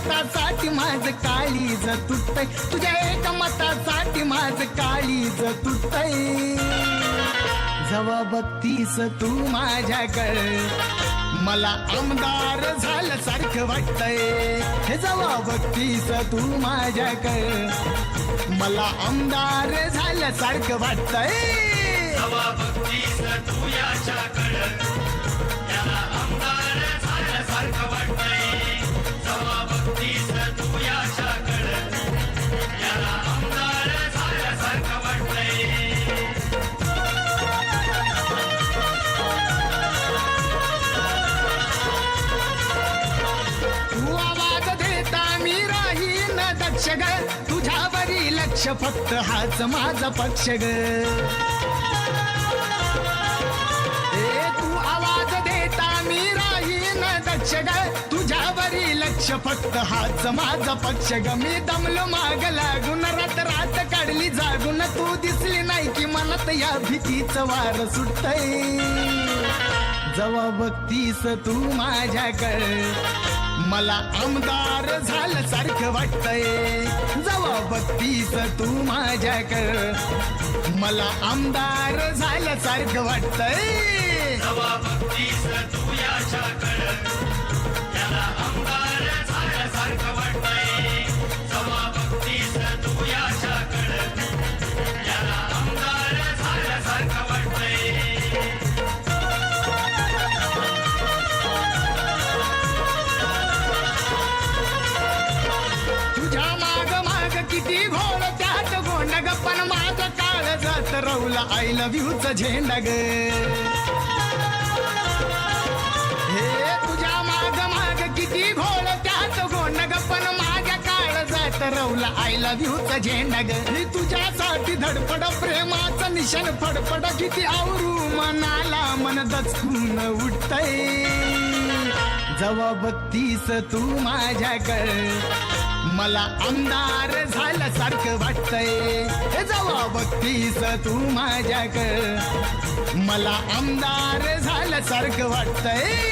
मतासाठी माझं काळीज तुटतंय, तुझ्या एक मतासाठी माझं काळीज तुटतंय. जेव्हा बघतीस तू माझ्याकडे मला आमदार झाल्यासारखं वाटतंय. हे जेव्हा बघतीस तू माझ्याकडे मला आमदार झाल्यासारखं वाटतंय. जेव्हा बघतीस तू याच्याकडं त्याला आमदार झाल्यासारखं वाटतंय. जेव्हा बघतीस तू याच्याकडं त्याला आमदार झाल्यासारखं वाटतंय. तू आवाज देता मी राहीन दक्ष ग, तुझ्यावरी लक्ष फक्त हाच माझा पक्ष ग. तू आवाज देता मी राहीन दक्ष ग, तुझ्यावरी लक्ष फक्त हाच माझा पक्ष ग. मी दमलो माग लागून रात रात काढली जागून, तू दिसली नाही की मनात या भीतीचं वार सुटतंय. जेव्हा बघतीस तू माझ्याकडे मला आमदार झाल्यासारखं वाटतंय. जेव्हा बघतीस तू माझ्याकडे मला आमदार झाल्यासारखं वाटतंय. जेव्हा बघतीस तू याच्याकडं त्याला आमदार झाल्यासारखं वाटतंय. जेव्हा बघतीस तू याच्याकडं त्याला आमदार झाल्यासारखं वाटतंय. तुझ्या माग माग किती घोळ त्यात गोंड ग, पण माझं काळ जात रवला आय लव्ह यूच झेंडा ग. हे तुझ्या माग माग किती घोळ त्यात गोंड ग, पण माझ्या काळ जात रवला आय लव्ह यूच झेंडा ग. ही तुझ्यासाठी धडपड प्रेमाचं निशाण फडफड, किती आवरू मनाला मन दचकून उठतंय. जेव्हा बघतीस तू माझ्याकडे मला आमदार झाल्यासारखं वाटतंय. जेव्हा बघतीस तू माझ्याकडे मला आमदार झाल्यासारखं वाटतंय.